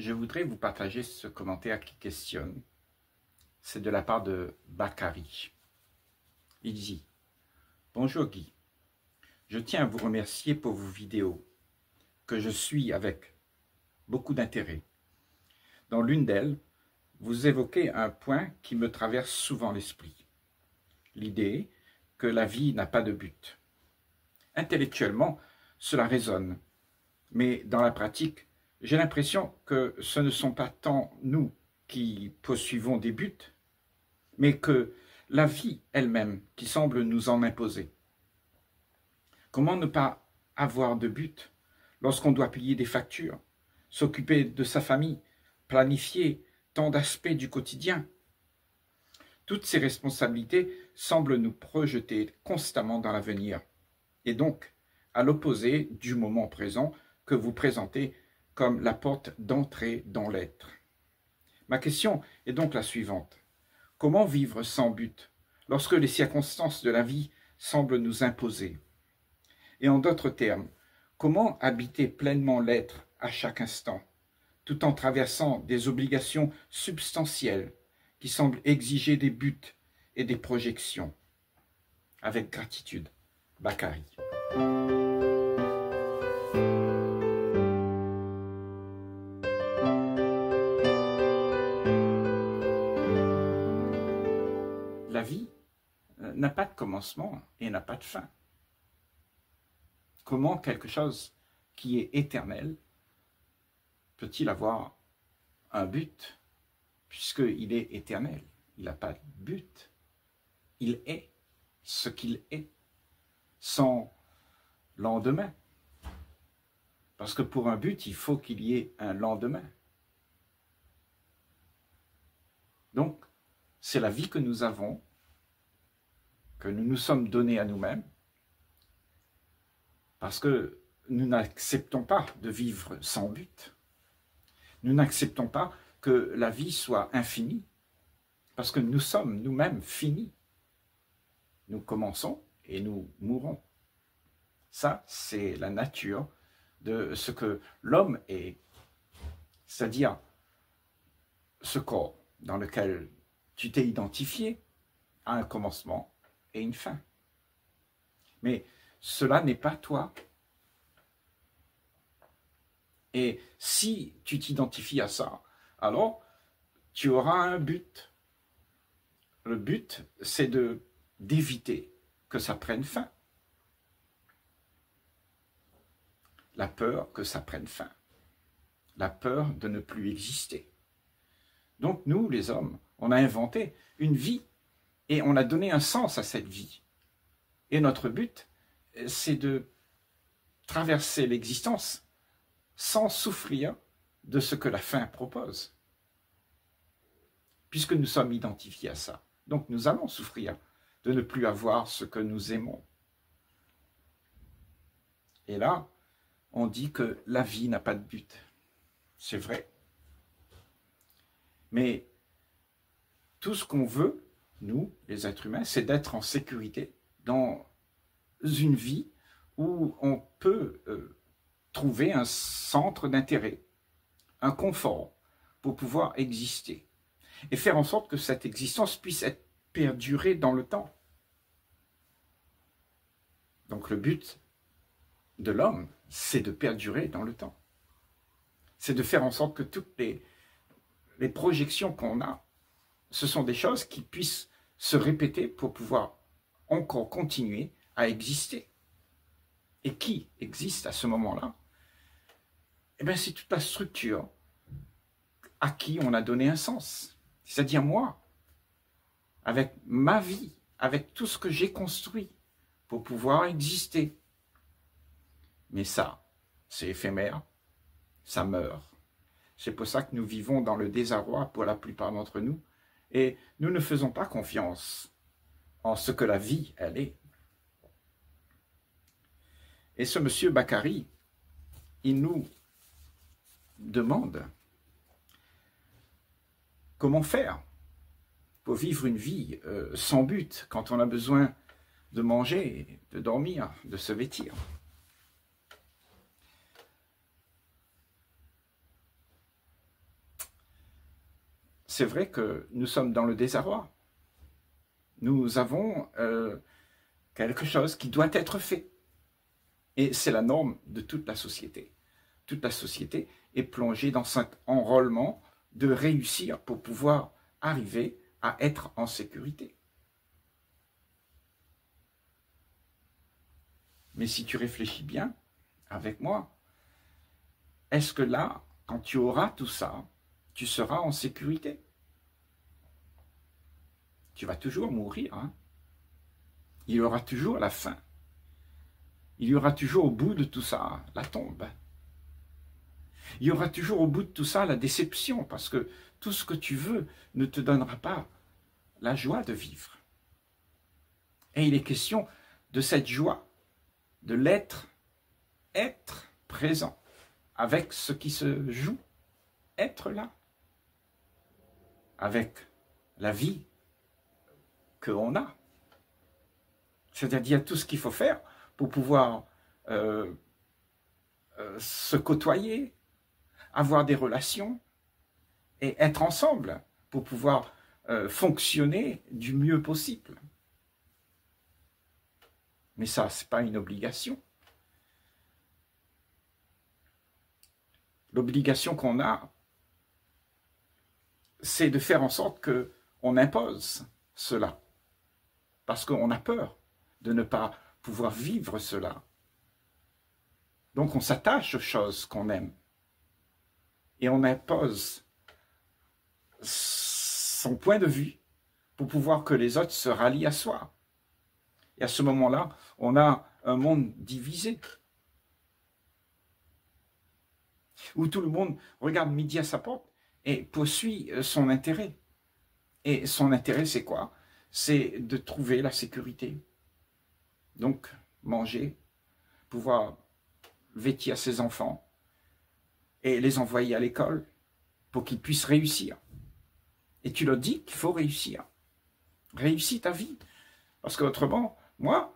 Je voudrais vous partager ce commentaire qui questionne. C'est de la part de Bakary. Il dit « Bonjour Guy, je tiens à vous remercier pour vos vidéos que je suis avec beaucoup d'intérêt. Dans l'une d'elles, vous évoquez un point qui me traverse souvent l'esprit. L'idée que la vie n'a pas de but. Intellectuellement, cela résonne, mais dans la pratique, j'ai l'impression que ce ne sont pas tant nous qui poursuivons des buts, mais que la vie elle-même qui semble nous en imposer. Comment ne pas avoir de but lorsqu'on doit payer des factures, s'occuper de sa famille, planifier tant d'aspects du quotidien? Toutes ces responsabilités semblent nous projeter constamment dans l'avenir, et donc à l'opposé du moment présent que vous présentez comme la porte d'entrée dans l'être. Ma question est donc la suivante. Comment vivre sans but lorsque les circonstances de la vie semblent nous imposer? Et en d'autres termes, comment habiter pleinement l'être à chaque instant, tout en traversant des obligations substantielles qui semblent exiger des buts et des projections? Avec gratitude, Bakary. La vie n'a pas de commencement et n'a pas de fin. Comment quelque chose qui est éternel peut-il avoir un but, puisqu'il est éternel? Il n'a pas de but. Il est ce qu'il est, sans lendemain. Parce que pour un but, il faut qu'il y ait un lendemain. Donc, c'est la vie que nous avons, que nous nous sommes donnés à nous-mêmes, parce que nous n'acceptons pas de vivre sans but. Nous n'acceptons pas que la vie soit infinie, parce que nous sommes nous-mêmes finis. Nous commençons et nous mourons. Ça, c'est la nature de ce que l'homme est, c'est-à-dire ce corps dans lequel tu t'es identifié à un commencement et une fin. Mais cela n'est pas toi. Et si tu t'identifies à ça, alors tu auras un but. Le but, c'est d'éviter que ça prenne fin. La peur que ça prenne fin. La peur de ne plus exister. Donc nous, les hommes, on a inventé une vie et on a donné un sens à cette vie. Et notre but, c'est de traverser l'existence sans souffrir de ce que la fin propose. Puisque nous sommes identifiés à ça. Donc nous allons souffrir de ne plus avoir ce que nous aimons. Et là, on dit que la vie n'a pas de but. C'est vrai. Mais tout ce qu'on veut, nous, les êtres humains, c'est d'être en sécurité dans une vie où on peut trouver un centre d'intérêt, un confort pour pouvoir exister et faire en sorte que cette existence puisse être perdurée dans le temps. Donc le but de l'homme, c'est de perdurer dans le temps. C'est de faire en sorte que toutes les projections qu'on a, ce sont des choses qui puissent se répéter pour pouvoir encore continuer à exister. Et qui existe à ce moment-là? Eh bien, c'est toute la structure à qui on a donné un sens. C'est-à-dire moi, avec ma vie, avec tout ce que j'ai construit pour pouvoir exister. Mais ça, c'est éphémère, ça meurt. C'est pour ça que nous vivons dans le désarroi pour la plupart d'entre nous, et nous ne faisons pas confiance en ce que la vie, elle est. Et ce monsieur Bakary, il nous demande comment faire pour vivre une vie sans but quand on a besoin de manger, de dormir, de se vêtir. c'est vrai que nous sommes dans le désarroi. Nous avons quelque chose qui doit être fait. Et c'est la norme de toute la société. Toute la société est plongée dans cet enrôlement de réussir pour pouvoir arriver à être en sécurité. Mais si tu réfléchis bien avec moi, est-ce que là, quand tu auras tout ça, tu seras en sécurité? Tu vas toujours mourir, hein? Il y aura toujours la faim. Il y aura toujours au bout de tout ça la tombe. Il y aura toujours au bout de tout ça la déception, parce que tout ce que tu veux ne te donnera pas la joie de vivre. Et il est question de cette joie, de être présent avec ce qui se joue, être là, avec la vie qu'on a. C'est-à-dire tout ce qu'il faut faire pour pouvoir se côtoyer, avoir des relations et être ensemble pour pouvoir fonctionner du mieux possible. Mais ça, ce n'est pas une obligation. L'obligation qu'on a, c'est de faire en sorte qu'on impose cela. Parce qu'on a peur de ne pas pouvoir vivre cela. Donc on s'attache aux choses qu'on aime. Et on impose son point de vue pour pouvoir que les autres se rallient à soi. Et à ce moment-là, on a un monde divisé. Où tout le monde regarde midi à sa porte et poursuit son intérêt. Et son intérêt, c'est quoi? C'est de trouver la sécurité. Donc, manger, pouvoir vêtir ses enfants et les envoyer à l'école pour qu'ils puissent réussir. Et tu leur dis qu'il faut réussir. Réussis ta vie. Parce qu'autrement, moi,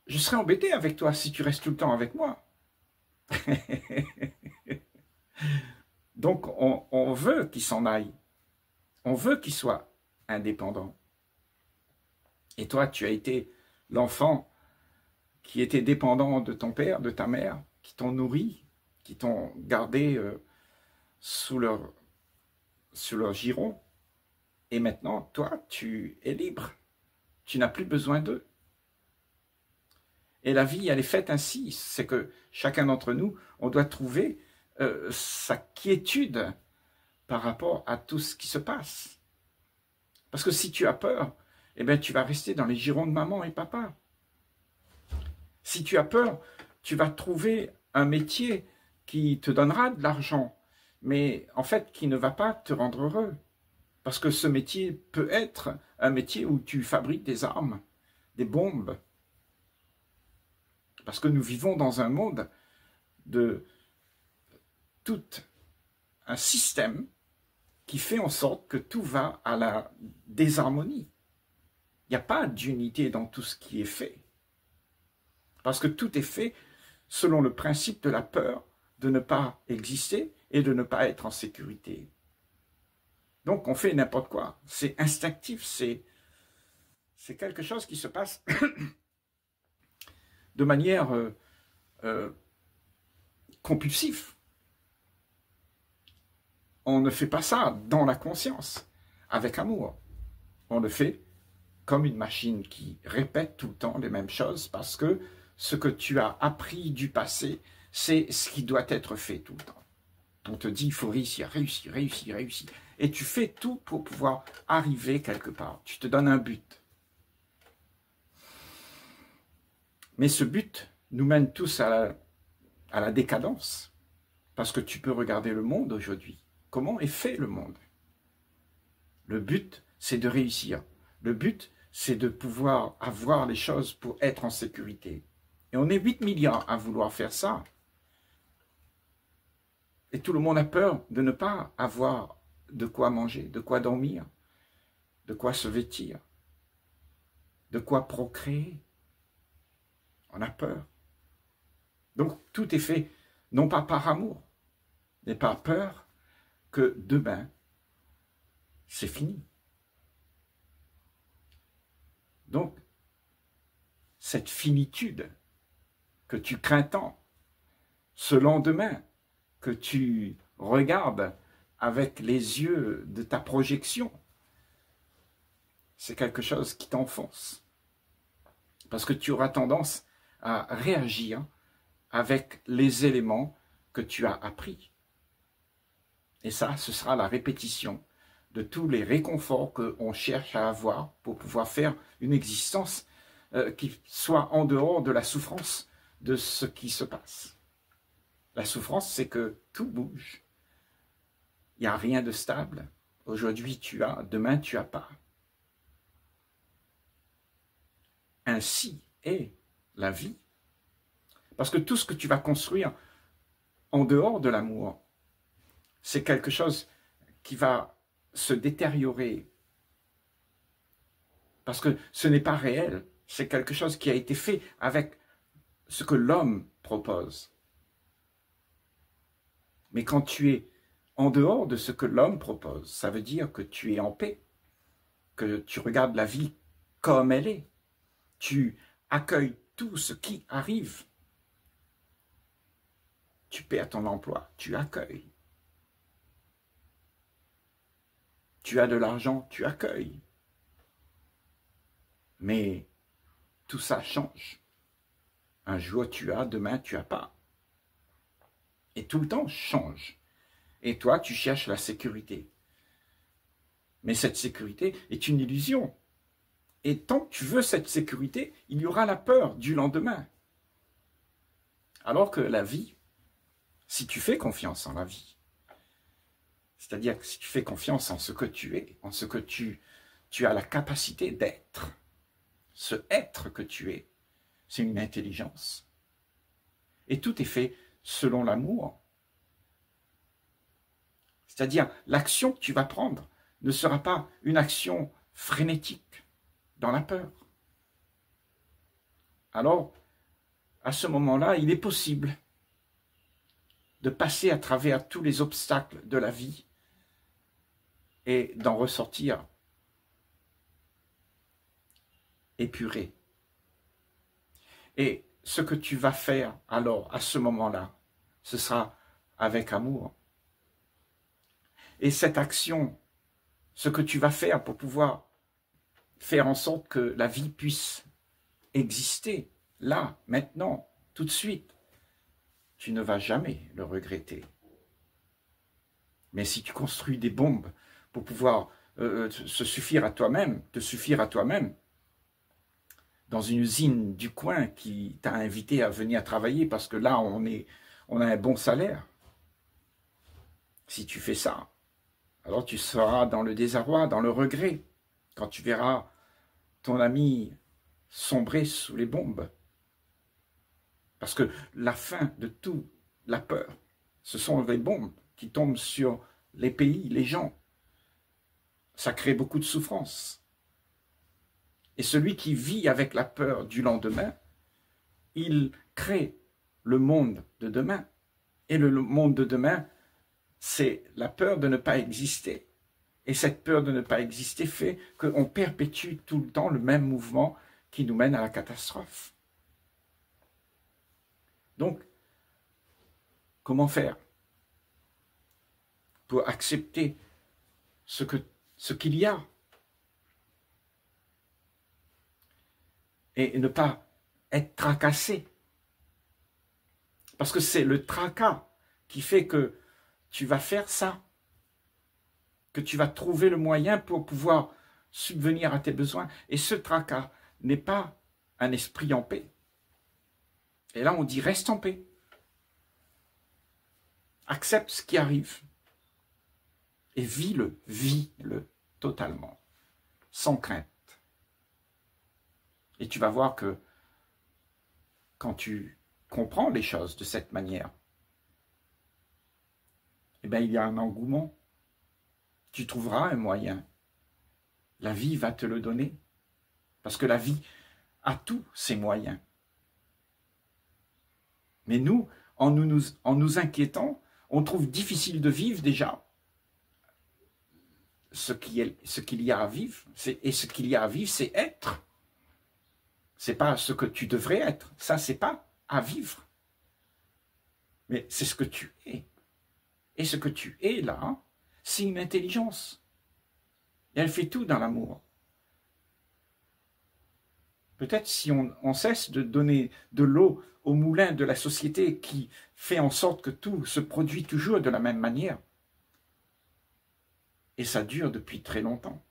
je serais embêté avec toi si tu restes tout le temps avec moi. Donc, on veut qu'il s'en aille. On veut qu'il soit indépendant. Et toi, tu as été l'enfant qui était dépendant de ton père, de ta mère, qui t'ont nourri, qui t'ont gardé sous leur giron. Et maintenant, toi, tu es libre. Tu n'as plus besoin d'eux. Et la vie, elle est faite ainsi. C'est que chacun d'entre nous, on doit trouver sa quiétude par rapport à tout ce qui se passe. Parce que si tu as peur, eh bien, tu vas rester dans les girons de maman et papa. Si tu as peur, tu vas trouver un métier qui te donnera de l'argent, mais en fait qui ne va pas te rendre heureux. Parce que ce métier peut être un métier où tu fabriques des armes, des bombes. Parce que nous vivons dans un monde de tout un système qui fait en sorte que tout va à la désharmonie. Il n'y a pas d'unité dans tout ce qui est fait. Parce que tout est fait selon le principe de la peur de ne pas exister et de ne pas être en sécurité. Donc on fait n'importe quoi. C'est instinctif, c'est quelque chose qui se passe de manière compulsive. On ne fait pas ça dans la conscience, avec amour. On le fait comme une machine qui répète tout le temps les mêmes choses parce que ce que tu as appris du passé, c'est ce qui doit être fait tout le temps. On te dit, il faut réussir, réussir, réussir, réussir. Et tu fais tout pour pouvoir arriver quelque part. Tu te donnes un but. Mais ce but nous mène tous à la décadence. Parce que tu peux regarder le monde aujourd'hui. Comment est fait le monde? Le but, c'est de réussir. Le but, c'est de pouvoir avoir les choses pour être en sécurité. Et on est 8 milliards à vouloir faire ça. Et tout le monde a peur de ne pas avoir de quoi manger, de quoi dormir, de quoi se vêtir, de quoi procréer. On a peur. Donc tout est fait, non pas par amour, mais par peur que demain, c'est fini. Donc, cette finitude que tu crains tant, ce lendemain que tu regardes avec les yeux de ta projection, c'est quelque chose qui t'enfonce. Parce que tu auras tendance à réagir avec les éléments que tu as appris. Et ça, ce sera la répétition de tous les réconforts qu'on cherche à avoir pour pouvoir faire une existence qui soit en dehors de la souffrance de ce qui se passe. La souffrance, c'est que tout bouge. Il n'y a rien de stable. Aujourd'hui, tu as, demain, tu n'as pas. Ainsi est la vie. Parce que tout ce que tu vas construire en dehors de l'amour, c'est quelque chose qui va se détériorer. Parce que ce n'est pas réel. C'est quelque chose qui a été fait avec ce que l'homme propose. Mais quand tu es en dehors de ce que l'homme propose, ça veut dire que tu es en paix, que tu regardes la vie comme elle est. Tu accueilles tout ce qui arrive. Tu perds ton emploi, tu accueilles. Tu as de l'argent, tu accueilles. Mais tout ça change. Un jour tu as, demain tu n'as pas. Et tout le temps change. Et toi, tu cherches la sécurité. Mais cette sécurité est une illusion. Et tant que tu veux cette sécurité, il y aura la peur du lendemain. Alors que la vie, si tu fais confiance en la vie, c'est-à-dire que si tu fais confiance en ce que tu es, en ce que tu as la capacité d'être, ce être que tu es, c'est une intelligence. Et tout est fait selon l'amour. C'est-à-dire, l'action que tu vas prendre ne sera pas une action frénétique dans la peur. Alors, à ce moment-là, il est possible de passer à travers tous les obstacles de la vie et d'en ressortir épuré. Et ce que tu vas faire alors, à ce moment-là, ce sera avec amour. Et cette action, ce que tu vas faire pour pouvoir faire en sorte que la vie puisse exister, là, maintenant, tout de suite, tu ne vas jamais le regretter. Mais si tu construis des bombes pour pouvoir te suffire à toi-même, dans une usine du coin qui t'a invité à venir travailler parce que là, on a un bon salaire, si tu fais ça, alors tu seras dans le désarroi, dans le regret, quand tu verras ton ami sombrer sous les bombes. Parce que la fin de tout, la peur, ce sont les bombes qui tombent sur les pays, les gens. Ça crée beaucoup de souffrance. Et celui qui vit avec la peur du lendemain, il crée le monde de demain. Et le monde de demain, c'est la peur de ne pas exister. Et cette peur de ne pas exister fait qu'on perpétue tout le temps le même mouvement qui nous mène à la catastrophe. Donc, comment faire pour accepter ce qu'il y a et ne pas être tracassé? Parce que c'est le tracas qui fait que tu vas faire ça, que tu vas trouver le moyen pour pouvoir subvenir à tes besoins. Et ce tracas n'est pas un esprit en paix. Et là, on dit reste en paix. Accepte ce qui arrive. Et vis-le totalement, sans crainte. Et tu vas voir que quand tu comprends les choses de cette manière, eh bien, il y a un engouement. Tu trouveras un moyen. La vie va te le donner. Parce que la vie a tous ses moyens. Mais nous, en nous inquiétant, on trouve difficile de vivre déjà ce qu'il y a à vivre. Et ce qu'il y a à vivre, c'est être. C'est pas ce que tu devrais être. Ça, c'est pas à vivre. Mais c'est ce que tu es. Et ce que tu es là, c'est une intelligence. Et elle fait tout dans l'amour. Peut-être si on cesse de donner de l'eau au moulin de la société qui fait en sorte que tout se produit toujours de la même manière. Et ça dure depuis très longtemps.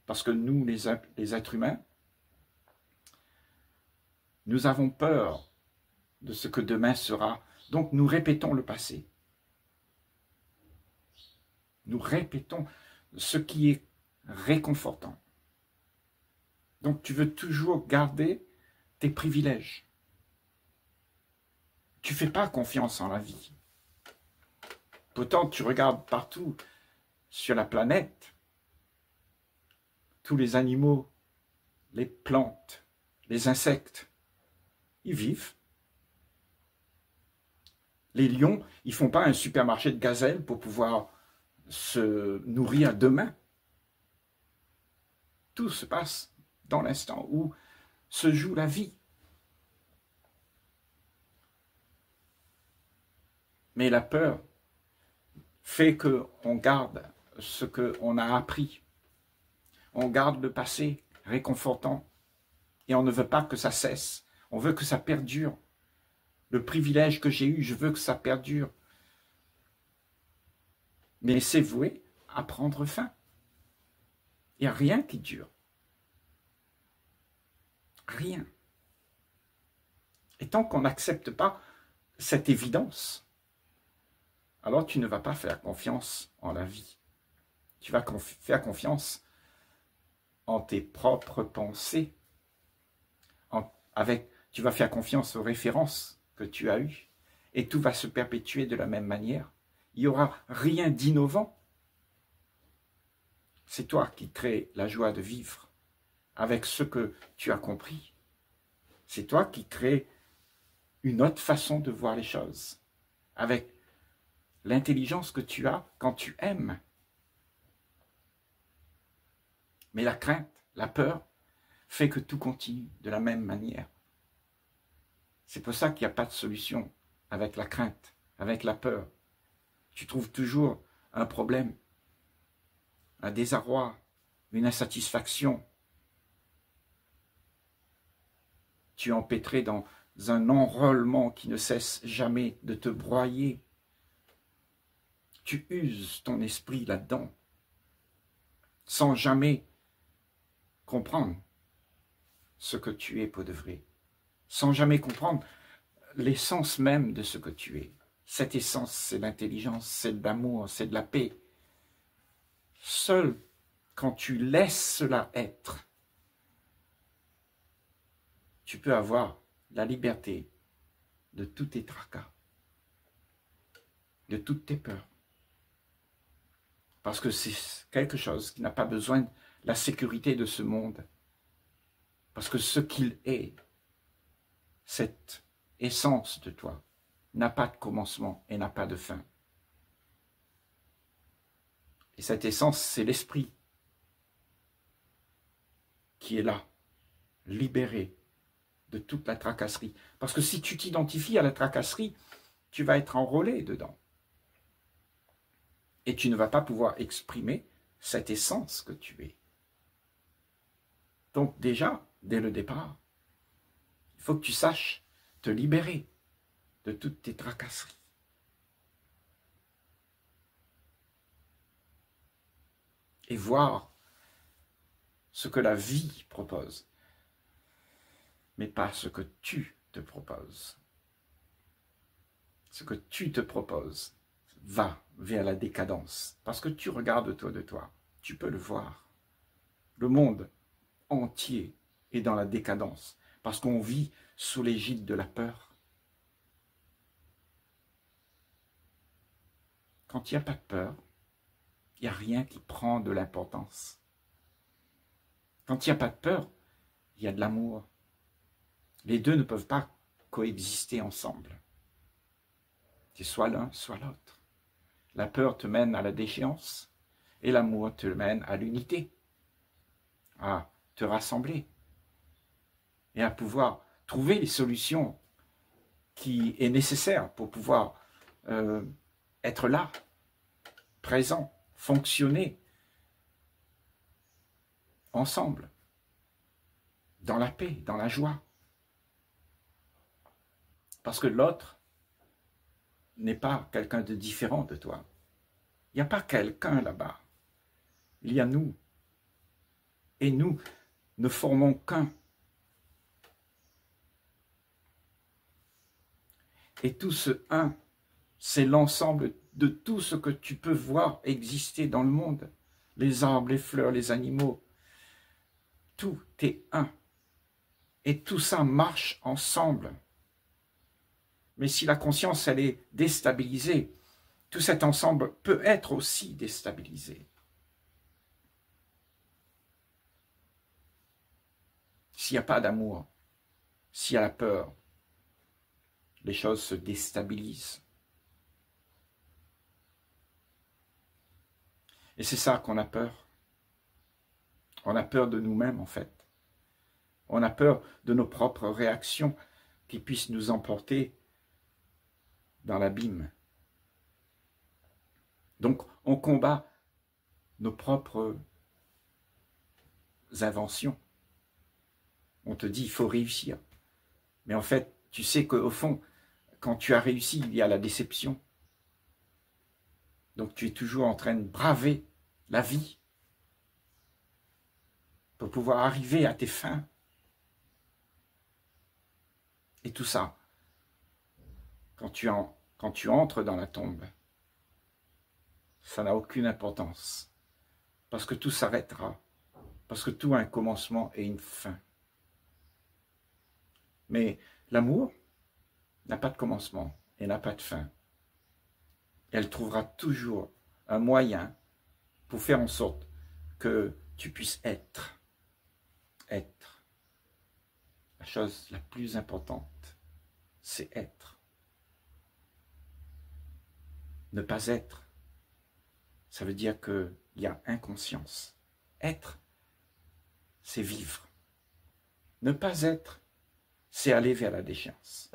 Parce que nous, les êtres humains, nous avons peur de ce que demain sera. Donc nous répétons le passé. Nous répétons ce qui est réconfortant. Donc tu veux toujours garder tes privilèges. Tu ne fais pas confiance en la vie. Pourtant, tu regardes partout sur la planète, tous les animaux, les plantes, les insectes, ils vivent. Les lions, ils ne font pas un supermarché de gazelles pour pouvoir se nourrir demain. Tout se passe dans l'instant où se joue la vie. Mais la peur fait qu'on garde ce qu'on a appris. On garde le passé réconfortant et on ne veut pas que ça cesse. On veut que ça perdure. Le privilège que j'ai eu, je veux que ça perdure. Mais c'est voué à prendre fin. Il n'y a rien qui dure. Rien. Et tant qu'on n'accepte pas cette évidence, alors tu ne vas pas faire confiance en la vie. Tu vas faire confiance en tes propres pensées. Tu vas faire confiance aux références que tu as eues. Et tout va se perpétuer de la même manière. Il n'y aura rien d'innovant. C'est toi qui crées la joie de vivre avec ce que tu as compris. C'est toi qui crées une autre façon de voir les choses, avec l'intelligence que tu as quand tu aimes. Mais la crainte, la peur, fait que tout continue de la même manière. C'est pour ça qu'il n'y a pas de solution avec la crainte, avec la peur. Tu trouves toujours un problème, un désarroi, une insatisfaction. Tu es empêtré dans un enrôlement qui ne cesse jamais de te broyer. Tu uses ton esprit là-dedans, sans jamais comprendre ce que tu es pour de vrai, sans jamais comprendre l'essence même de ce que tu es. Cette essence, c'est l'intelligence, c'est de l'amour, c'est de la paix. Seul quand tu laisses cela être, tu peux avoir la liberté de tous tes tracas, de toutes tes peurs. Parce que c'est quelque chose qui n'a pas besoin de la sécurité de ce monde. Parce que ce qu'il est, cette essence de toi, n'a pas de commencement et n'a pas de fin. Et cette essence, c'est l'esprit qui est là, libéré de toute la tracasserie. Parce que si tu t'identifies à la tracasserie, tu vas être enrôlé dedans. Et tu ne vas pas pouvoir exprimer cette essence que tu es. Donc déjà, dès le départ, il faut que tu saches te libérer de toutes tes tracasseries. Et voir ce que la vie propose, mais pas ce que tu te proposes. Ce que tu te proposes va vers la décadence, parce que tu regardes autour de toi, tu peux le voir. Le monde entier est dans la décadence, parce qu'on vit sous l'égide de la peur. Quand il n'y a pas de peur, il n'y a rien qui prend de l'importance. Quand il n'y a pas de peur, il y a de l'amour. Les deux ne peuvent pas coexister ensemble. C'est soit l'un, soit l'autre. La peur te mène à la déchéance Et l'amour te mène à l'unité, à te rassembler et à pouvoir trouver les solutions qui est nécessaire pour pouvoir être là, présent, fonctionner ensemble, dans la paix, dans la joie. Parce que l'autre n'est pas quelqu'un de différent de toi. Il n'y a pas quelqu'un là-bas. Il y a nous. Et nous ne formons qu'un. Et tout ce un, c'est l'ensemble de tout ce que tu peux voir exister dans le monde. Les arbres, les fleurs, les animaux. Tout est un. Et tout ça marche ensemble. Mais si la conscience, elle est déstabilisée, tout cet ensemble peut être aussi déstabilisé. S'il n'y a pas d'amour, s'il y a la peur, les choses se déstabilisent. Et c'est ça qu'on a peur. On a peur de nous-mêmes, en fait. On a peur de nos propres réactions qui puissent nous emporter dans l'abîme. Donc, on combat nos propres inventions. On te dit, il faut réussir. Mais en fait, tu sais qu'au fond, quand tu as réussi, il y a la déception. Donc, tu es toujours en train de braver la vie pour pouvoir arriver à tes fins. Et tout ça, quand tu entres dans la tombe, ça n'a aucune importance. Parce que tout s'arrêtera. Parce que tout a un commencement et une fin. Mais l'amour n'a pas de commencement et n'a pas de fin. Elle trouvera toujours un moyen pour faire en sorte que tu puisses être. Être. La chose la plus importante, c'est être. Ne pas être, ça veut dire qu'il y a inconscience. Être, c'est vivre. Ne pas être, c'est aller vers la déchéance.